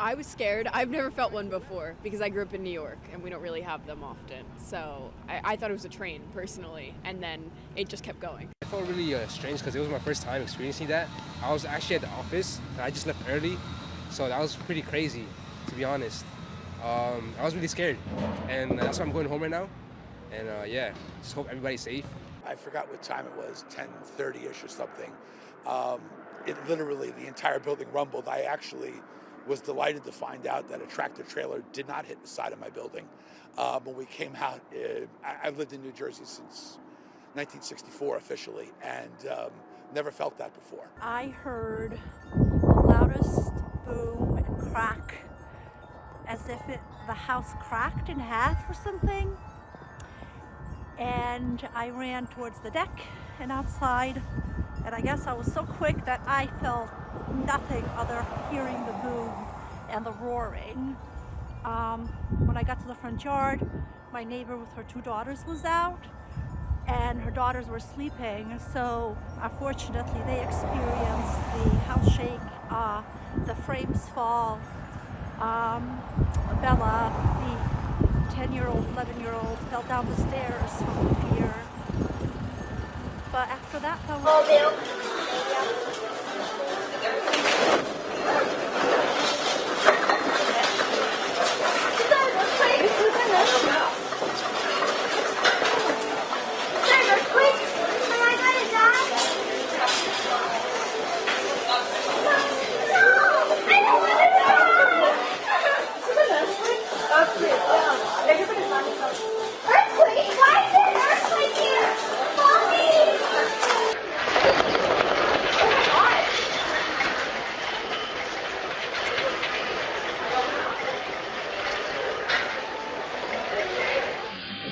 I was scared. I've never felt one before because I grew up in New York and we don't really have them often. So I thought it was a train personally, and then it just kept going. I felt really strange because it was my first time experiencing that. I was actually at the office and I just left early, so that was pretty crazy, to be honest. I was really scared, and that's why I'm going home right now. And yeah, just hope everybody's safe. I forgot what time it was, 10:30-ish or something. It literally, the entire building rumbled. I actually was delighted to find out that a tractor trailer did not hit the side of my building. When we came out, I've lived in New Jersey since 1964 officially, and never felt that before. I heard the loudest boom and crack, as if the house cracked in half or something. And I ran towards the deck and outside, and I guess I was so quick that I felt nothing other hearing the boom and the roaring. When I got to the front yard, my neighbor with her 2 daughters was out, and her daughters were sleeping, so unfortunately they experienced the house shake, the frames fall. Bella, the 10-year-old, 11-year-old, fell down the stairs from fear. But after that, though,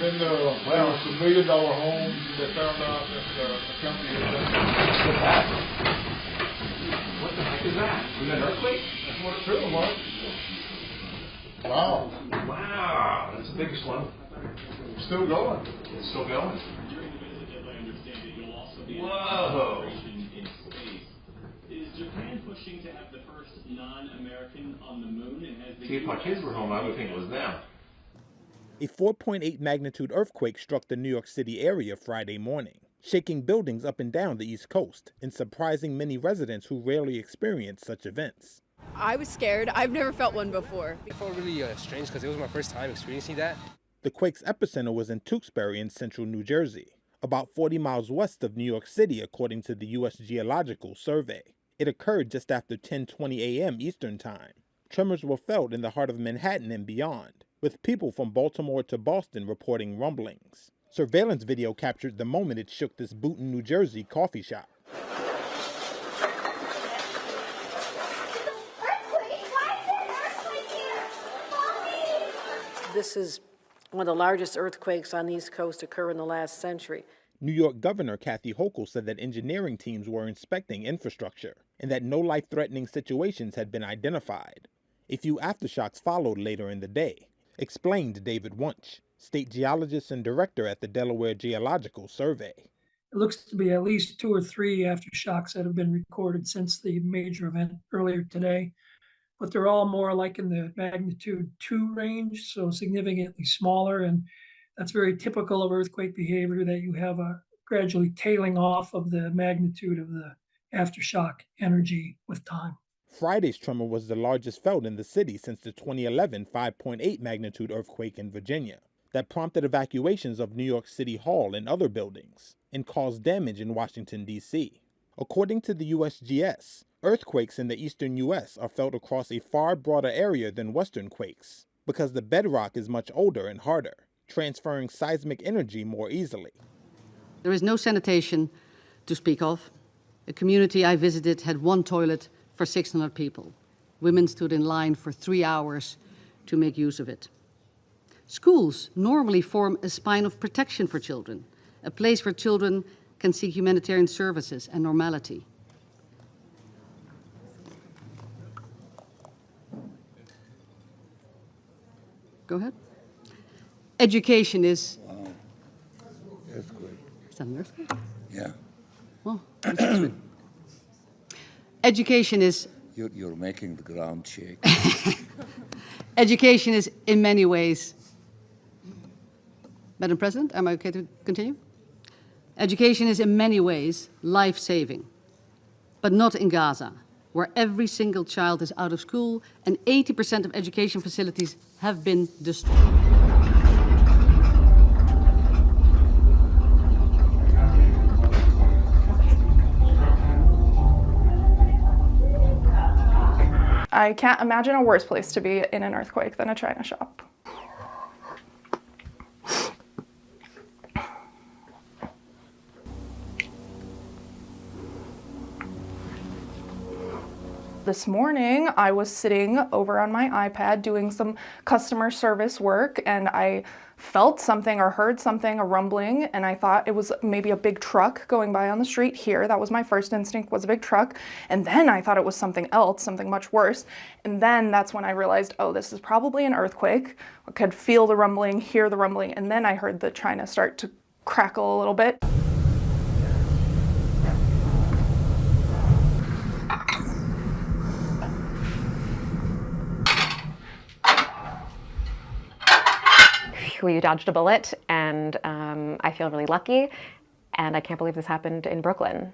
then there was some $1 million homes that found out that the company had done. What the heck is that? Was that an earthquake? That's what it really was. Wow. Wow, that's the biggest one. Still going. It's still going. Whoa. Is Japan pushing to have the first non-American on the moon? And has the See, if my kids were home, I would think it was them. A 4.8 magnitude earthquake struck the New York City area Friday morning, shaking buildings up and down the East Coast and surprising many residents who rarely experience such events. I was scared. I've never felt one before. I felt really strange because it was my first time experiencing that. The quake's epicenter was in Tewksbury in central New Jersey, about 40 miles west of New York City according to the U.S. Geological Survey. It occurred just after 10:20 a.m. Eastern Time. Tremors were felt in the heart of Manhattan and beyond, with people from Baltimore to Boston reporting rumblings. Surveillance video captured the moment it shook this Boonton, New Jersey coffee shop. This is one of the largest earthquakes on the East Coast to occur in the last century. New York Governor Kathy Hochul said that engineering teams were inspecting infrastructure and that no life-threatening situations had been identified. A few aftershocks followed later in the day, explained David Wunsch, state geologist and director at the Delaware Geological Survey. It looks to be at least 2 or 3 aftershocks that have been recorded since the major event earlier today, but they're all more like in the magnitude 2 range, so significantly smaller, and that's very typical of earthquake behavior, that you have a gradually tailing off of the magnitude of the aftershock energy with time. Friday's tremor was the largest felt in the city since the 2011 5.8 magnitude earthquake in Virginia that prompted evacuations of New York City Hall and other buildings and caused damage in Washington, D.C. According to the USGS, earthquakes in the eastern U.S. are felt across a far broader area than western quakes because the bedrock is much older and harder, transferring seismic energy more easily. There is no sanitation to speak of. A community I visited had 1 toilet for 600 people. Women stood in line for 3 hours to make use of it. Schools normally form a spine of protection for children, a place where children can seek humanitarian services and normality. Go ahead. Education is... Wow. Earthquake. Is that an earthquake? Yeah. Well, education is... You're making the ground shake. Education is in many ways, Madam President, am I okay to continue? Education is in many ways life-saving, but not in Gaza, where every single child is out of school and 80% of education facilities have been destroyed. I can't imagine a worse place to be in an earthquake than a china shop. This morning, I was sitting over on my iPad doing some customer service work, and I felt something or heard something, a rumbling, and I thought it was maybe a big truck going by on the street here. That was my first instinct, was a big truck. And then I thought it was something else, something much worse. And then that's when I realized, oh, this is probably an earthquake. I could feel the rumbling, hear the rumbling, and then I heard the china start to crackle a little bit. We dodged a bullet, and I feel really lucky, and I can't believe this happened in Brooklyn.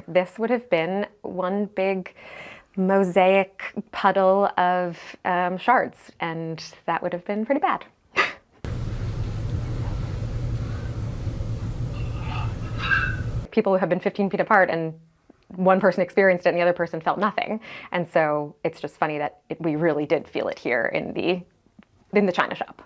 This would have been one big mosaic puddle of shards, and that would have been pretty bad. People have been 15 feet apart, and one person experienced it and the other person felt nothing. And so it's just funny that we really did feel it here in the china shop.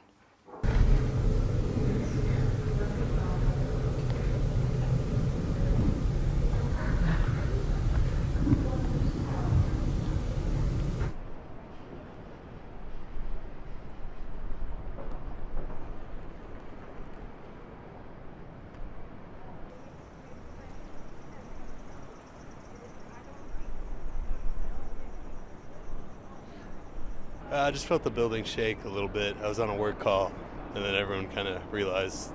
I just felt the building shake a little bit. I was on a work call, and then everyone kind of realized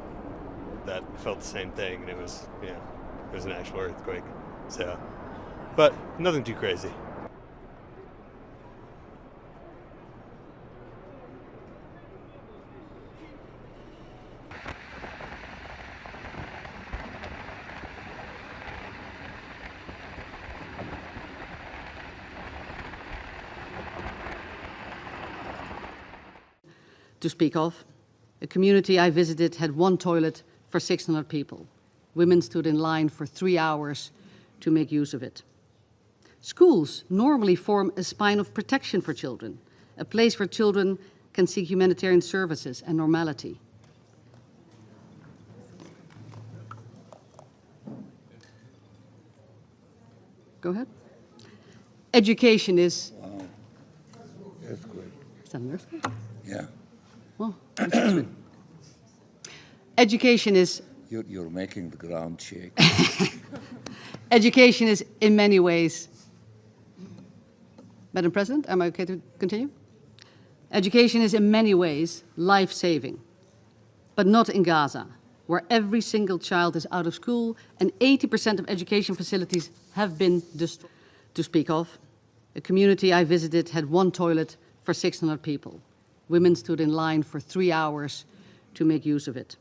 that felt the same thing, and it was, you know, it was an actual earthquake. So, but nothing too crazy. To speak of. A community I visited had one toilet for 600 people. Women stood in line for 3 hours to make use of it. Schools normally form a spine of protection for children, a place where children can seek humanitarian services and normality. Go ahead. Education is... Wow. That's great. Is that an earthquake? Yeah. Well, education is... You're making the ground shake. Education is in many ways... Madam President, am I okay to continue? Education is in many ways life-saving, but not in Gaza, where every single child is out of school and 80% of education facilities have been destroyed. To speak of, a community I visited had one toilet for 600 people. Women stood in line for 3 hours to make use of it.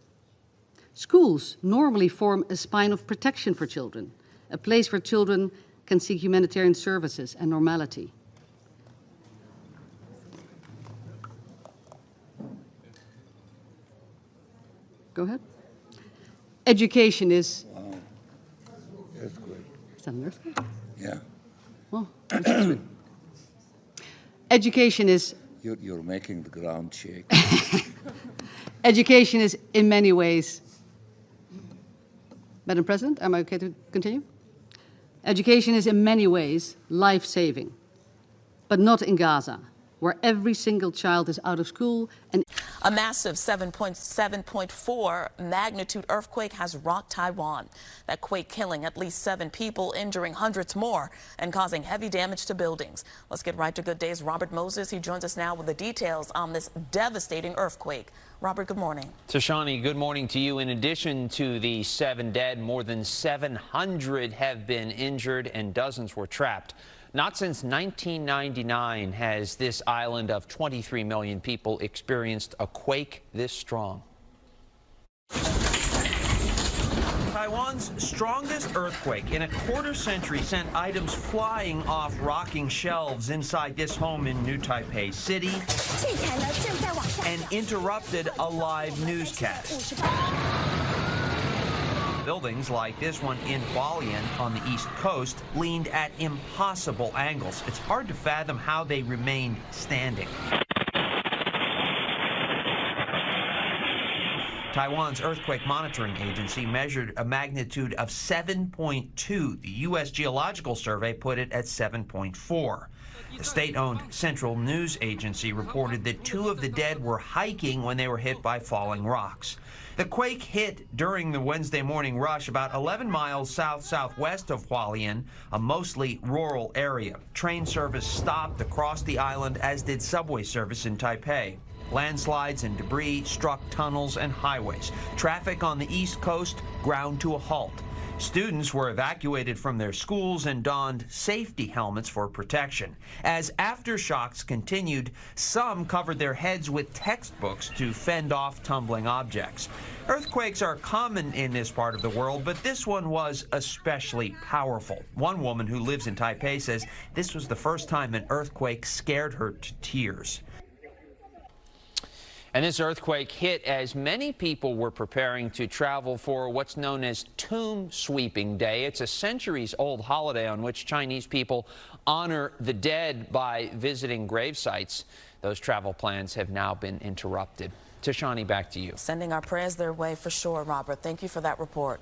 Schools normally form a spine of protection for children, a place where children can seek humanitarian services and normality. Go ahead. Education is... Wow. That's great. Is that an earthquake? Yeah. Well, education is... You're making the ground shake. Education is in many ways... Madam President, am I okay to continue? Education is in many ways life-saving, but not in Gaza, where every single child is out of school and... A massive 7.4 magnitude earthquake has rocked Taiwan. That quake killing at least 7 people, injuring hundreds more, and causing heavy damage to buildings. Let's get right to Good Day's Robert Moses. He joins us now with the details on this devastating earthquake. Robert, good morning. Tashani, good morning to you. In addition to the 7 dead, more than 700 have been injured and dozens were trapped. Not since 1999 has this island of 23 million people experienced a quake this strong. Taiwan's strongest earthquake in a quarter century sent items flying off rocking shelves inside this home in New Taipei City and interrupted a live newscast. Buildings like this one in Hualien on the East Coast leaned at impossible angles. It's hard to fathom how they remained standing. Taiwan's earthquake monitoring agency measured a magnitude of 7.2. The U.S. Geological Survey put it at 7.4. The state-owned Central News Agency reported that 2 of the dead were hiking when they were hit by falling rocks. The quake hit during the Wednesday morning rush about 11 miles south-southwest of Hualien, a mostly rural area. Train service stopped across the island, as did subway service in Taipei. Landslides and debris struck tunnels and highways. Traffic on the East Coast ground to a halt. Students were evacuated from their schools and donned safety helmets for protection. As aftershocks continued, some covered their heads with textbooks to fend off tumbling objects. Earthquakes are common in this part of the world, but this one was especially powerful. One woman who lives in Taipei says this was the first time an earthquake scared her to tears. And this earthquake hit as many people were preparing to travel for what's known as Tomb Sweeping Day. It's a centuries-old holiday on which Chinese people honor the dead by visiting grave sites. Those travel plans have now been interrupted. Tashani, back to you. Sending our prayers their way for sure, Robert. Thank you for that report.